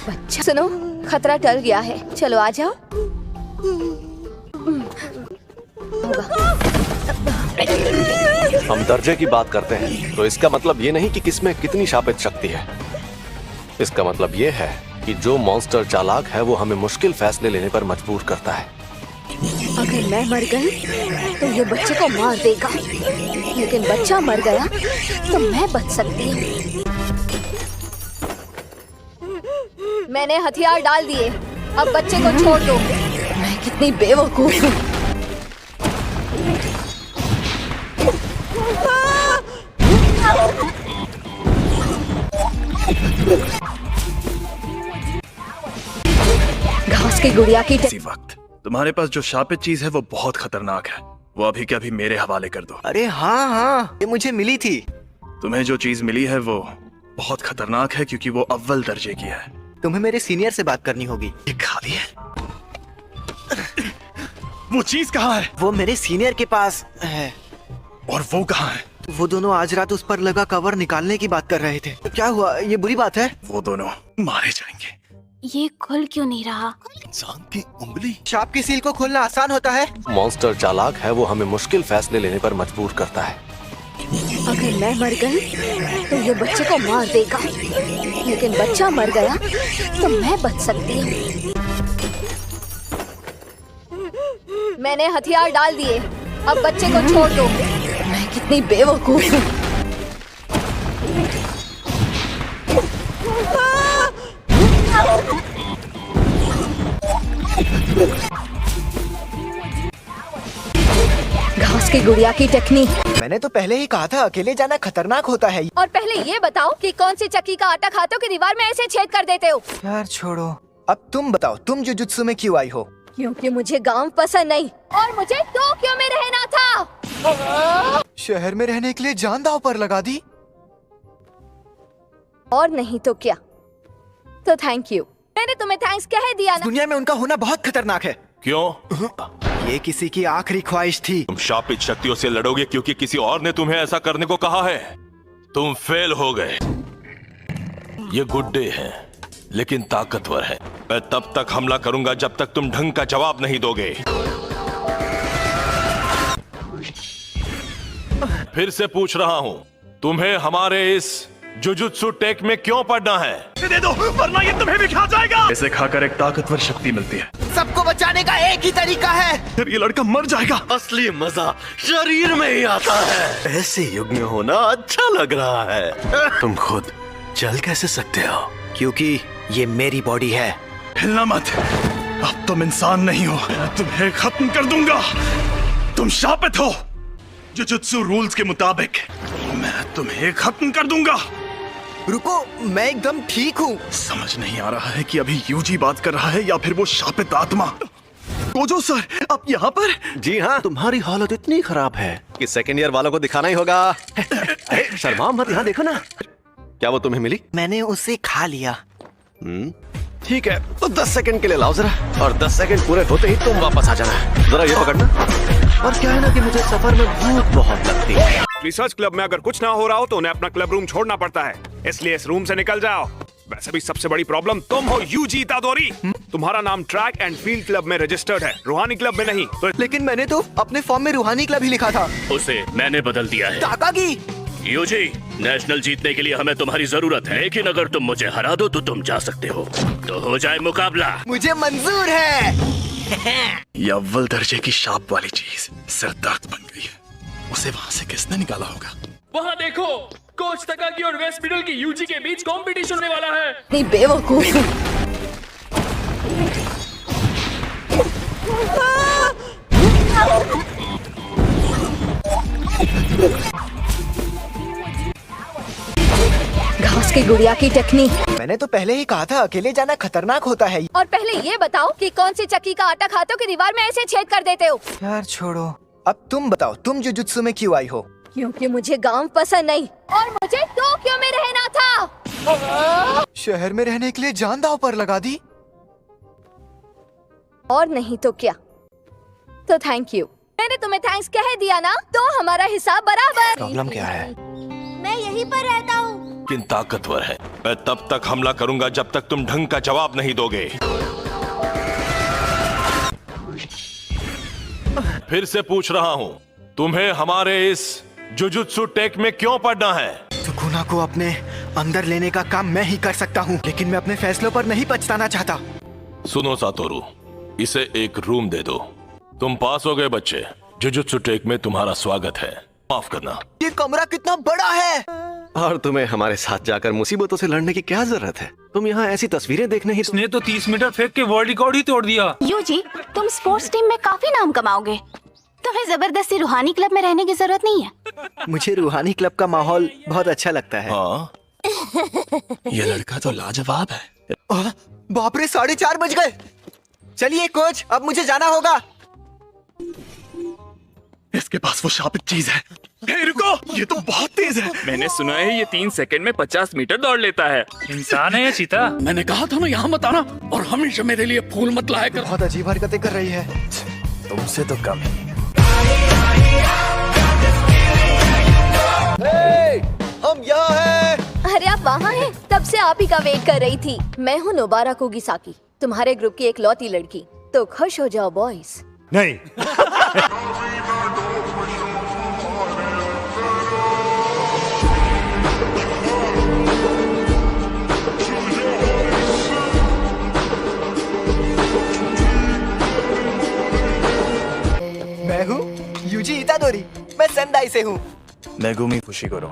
बच्चा सुनो, खतरा टल गया है, चलो आ जाओ। हम दर्जे की बात करते हैं तो इसका मतलब ये नहीं कि किसमें कितनी शापित शक्ति है। इसका मतलब ये है कि जो मॉन्स्टर चालाक है वो हमें मुश्किल फैसले लेने पर मजबूर करता है। अगर मैं मर गई तो ये बच्चे को मार देगा, लेकिन बच्चा मर गया तो मैं बच सकती हूँ। मैंने हथियार डाल दिए, अब बच्चे को छोड़ दो। मैं कितनी बेवकूफ हूँ। घास की गुड़िया की इसी वक्त तुम्हारे पास जो शापित चीज है वो बहुत खतरनाक है, वो अभी के अभी मेरे हवाले कर दो। अरे हाँ, ये मुझे मिली थी। तुम्हें जो चीज मिली है वो बहुत खतरनाक है क्योंकि वो अव्वल दर्जे की है। तुम्हें मेरे सीनियर से बात करनी होगी। ये खाली है। वो चीज कहाँ है? वो मेरे सीनियर के पास है। और वो कहाँ है? वो दोनों आज रात उस पर लगा कवर निकालने की बात कर रहे थे। क्या हुआ? ये बुरी बात है? वो दोनों मारे जाएंगे। ये खुल क्यों नहीं रहा? इंसान की उंगली। सांप की सील को खोलना आसान होता है। मॉन्स्टर चालाक है, वो हमें मुश्किल फैसले लेने पर मजबूर करता है। अगर मैं मर गई तो ये बच्चे को मार देगा, लेकिन बच्चा मर गया तो मैं बच सकती हूँ। मैंने हथियार डाल दिए, अब बच्चे को छोड़ दो। मैं कितनी बेवकूफ हूँ। घास की गुड़िया की टेक्निक। मैंने तो पहले ही कहा था अकेले जाना खतरनाक होता है। और पहले ये बताओ कि कौन सी चक्की का आटा खाते हो कि दीवार में ऐसे छेद कर देते हो? यार छोड़ो, अब तुम बताओ, तुम जुजुत्सु में क्यों आई हो? क्योंकि मुझे गांव पसंद नहीं और मुझे टोक्यो में रहना था। शहर में रहने के लिए जान दांव पर लगा दी। और नहीं तो क्या? तो थैंक यू। मैंने तुम्हें थैंक्स कह दिया ना। दुनिया में उनका होना बहुत खतरनाक है। क्यों? ये किसी की आखिरी ख्वाहिश थी। तुम शापित शक्तियों से लड़ोगे क्योंकि किसी और ने तुम्हें ऐसा करने को कहा है। तुम फेल हो गए। ये गुड्डे हैं लेकिन ताकतवर है। मैं तब तक हमला करूंगा जब तक तुम ढंग का जवाब नहीं दोगे। फिर से पूछ रहा हूं, तुम्हें हमारे इस जुजुत्सु टेक में क्यों पढ़ना है? दे दो वरना ये तुम्हें भी खा जाएगा। इसे खाकर एक ताकतवर शक्ति मिलती है। सबको बचाने का एक ही तरीका है। फिर ये लड़का मर जाएगा। असली मजा शरीर में ही आता है। ऐसे युग में होना अच्छा लग रहा है। तुम खुद चल कैसे सकते हो? क्योंकि ये मेरी बॉडी है। हिलना मत, अब तुम इंसान नहीं हो। मैं तुम्हें खत्म कर दूंगा। तुम शापित हो। जुजुत्सु रूल्स के मुताबिक मैं तुम्हें खत्म कर दूंगा। रुको, मैं एकदम ठीक हूँ। समझ नहीं आ रहा है कि अभी यूजी बात कर रहा है या फिर वो शापित आत्मा। गोजो सर, आप यहाँ पर? जी हाँ, तुम्हारी हालत इतनी खराब है कि सेकेंड ईयर वालों को दिखाना ही होगा। अरे शर्मा मत, यहाँ देखो ना। क्या वो तुम्हें मिली? मैंने उसे खा लिया। ठीक है, तो 10 सेकंड के लिए लाओ जरा, और 10 सेकंड पूरे होते ही तुम वापस आ जाना। जरा ये पकड़ना। और क्या है ना कि मुझे सफर में भूख बहुत लगती है। रिसर्च क्लब में अगर कुछ ना हो रहा हो तो उन्हें अपना क्लब रूम छोड़ना पड़ता है, इसलिए इस रूम से निकल जाओ। वैसे भी सबसे बड़ी प्रॉब्लम तुम हो, यूजी इतादोरी। तुम्हारा नाम ट्रैक एंड फील्ड क्लब में रजिस्टर्ड है, रूहानी क्लब में नहीं। तो लेकिन मैंने तो अपने फॉर्म में रूहानी क्लब ही लिखा था। उसे मैंने बदल दिया है। ताकागी, यूजी, नेशनल जीतने के लिए हमें तुम्हारी जरूरत है, लेकिन अगर तुम मुझे हरा दो तो तुम जा सकते हो। तो हो जाए मुकाबला। मुझे मंजूर है। ये अव्वल दर्जे की शाप वाली चीज सिरदर्द बन गई है। उसे वहाँ से किसने निकाला होगा? वहाँ देखो, कोच तकागी और वेस्ट मिडल की यूजी के बीच कंपटीशन होने वाला है। नहीं बेवकूफ हूँ। घास की गुड़िया की टेक्निक। मैंने तो पहले ही कहा था अकेले जाना खतरनाक होता है। और पहले ये बताओ कि कौन सी चक्की का आटा खाते हो कि दीवार में ऐसे छेद कर देते हो? यार छोड़ो, अब तुम बताओ, तुम जुजुत्सु में क्यों आई हो? क्योंकि मुझे गांव पसंद नहीं और मुझे टोक्यो में रहना था। शहर में रहने के लिए जान दांव पर लगा दी। और नहीं तो क्या? तो थैंक यू। मैंने तुम्हें थैंक्स कह दिया ना, तो हमारा हिसाब बराबर। प्रॉब्लम क्या है? मैं यहीं पर रहता हूँ। लेकिन ताकतवर है। मैं तब तक हमला करूंगा जब तक तुम ढंग का जवाब नहीं दोगे। फिर से पूछ रहा हूं, तुम्हें हमारे इस जुजुत्सु टेक में क्यों पढ़ना है? सुकुना को अपने अंदर लेने का काम मैं ही कर सकता हूँ, लेकिन मैं अपने फैसलों पर नहीं पछताना चाहता। सुनो सातोरु, इसे एक रूम दे दो। तुम पास हो गए बच्चे। जुजुत्सु टेक में तुम्हारा स्वागत है। माफ करना। ये कमरा कितना बड़ा है। और तुम्हें हमारे साथ जाकर मुसीबतों से लड़ने की क्या जरूरत है? तुम यहाँ ऐसी तस्वीरें देखने ही उसने तो 30 मीटर फेंक के वर्ल्ड रिकॉर्ड ही तोड़ दिया। यूजी, तुम स्पोर्ट्स टीम में काफी नाम कमाओगे। तुम्हें जबरदस्ती रूहानी क्लब में रहने की जरूरत नहीं है। मुझे रूहानी क्लब का माहौल बहुत अच्छा लगता है। हाँ, ये लड़का तो लाजवाब है। बाप रे, 4:30 बज गए। चलिए कोच, अब मुझे जाना होगा। इसके पास वो शापित चीज है। हे रुको, ये तो बहुत तेज है। मैंने सुना है ये 3 सेकंड में 50 मीटर दौड़ लेता है। इंसान है या चीता? मैंने कहा था ना यहाँ मत आना, और हमेशा मेरे लिए फूल मत लाया कर। बहुत अजीब हरकतें कर रही है। तुमसे तो कम। हम यहाँ हैं। अरे आप वहाँ हैं? तब से आप ही का वेट कर रही थी। मैं हूँ नोबारा कुगिसाकी, तुम्हारे ग्रुप की एक लौती लड़की। तो खुश हो जाओ बॉयज। नहीं। मैं हूँ यूजी इतादोरी। मैं सेंदाई से हूँ। मेगुमी खुशी करो।